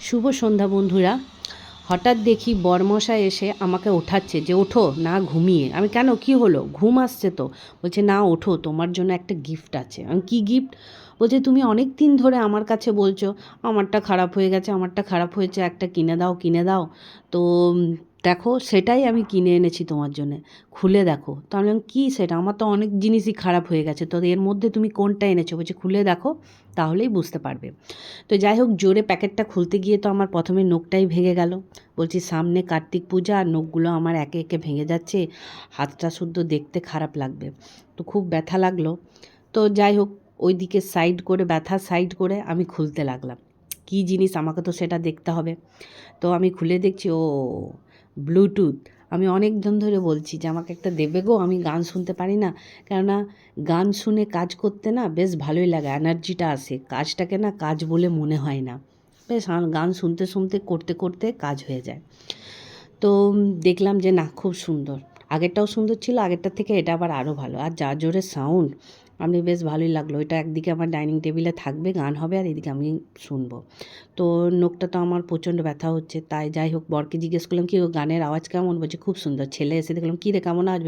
শুভ সন্ধ্যা বন্ধুরা। হঠাৎ দেখি বরমশাই এসে আমাকে ওঠাচ্ছে যে ওঠো না ঘুমিয়ে। আমি কেন, কি হলো, ঘুম আসছে তো। বলছে না ওঠো, তোমার জন্য একটা গিফট আছে। আমি কী গিফট? বলছে তুমি অনেক দিন ধরে আমার কাছে বলছো আমারটা খারাপ হয়ে গেছে, আমারটা খারাপ হয়েছে, একটা কিনে দাও কিনে দাও। তো দেখো সেটাই আমি কিনে এনেছি তোমার জন্য, খুলে দেখো। তো আমি বললাম কী সেটা? আমার তো অনেক জিনিসই খারাপ হয়ে গেছে, তো এর মধ্যে তুমি কোনটা এনেছো? বলছে খুলে দেখো তাহলেই বুঝতে পারবে। তো যাই হোক, জোরে প্যাকেটটা খুলতে গিয়ে তো আমার প্রথমে নখটাই ভেঙে গেল। বলছি সামনে কার্তিক পূজা আর নখগুলো আমার একে একে ভেঙে যাচ্ছে, হাতটা শুদ্ধ দেখতে খারাপ লাগবে। তো খুব ব্যথা লাগলো। তো যাই হোক, ওই দিকে সাইড করে, ব্যথা সাইড করে আমি খুলতে লাগলাম। কী জিনিস আমাকে তো সেটা দেখতে হবে। তো আমি খুলে দেখছি ও ব্লুটুথ। আমি অনেক দিন ধরে বলছি যে আমাকে একটা দেবে গো, আমি গান শুনতে পারি না। কেননা গান শুনে কাজ করতে না বেশ ভালোই লাগে, এনার্জিটা আসে, কাজটাকে না কাজ বলে মনে হয় না। বেশ গান শুনতে শুনতে করতে করতে কাজ হয়ে যায়। তো দেখলাম যে না, খুব সুন্দর। আগেরটাও সুন্দর ছিল, আগেরটার থেকে এটা আবার আরও ভালো। আর যা জোরে সাউন্ড, আপনি বেশ ভালোই লাগলো। এটা একদিকে আমার ডাইনিং টেবিলে থাকবে, গান হবে, আর এদিকে আমি শুনবো। তো নখটা তো আমার প্রচণ্ড ব্যথা হচ্ছে। তাই যাই হোক, বরকে জিজ্ঞেস করলাম কি ও গানের আওয়াজ কেমন? বলছে খুব সুন্দর। ছেলে এসে দেখলাম কী রে কেমন আওয়াজ?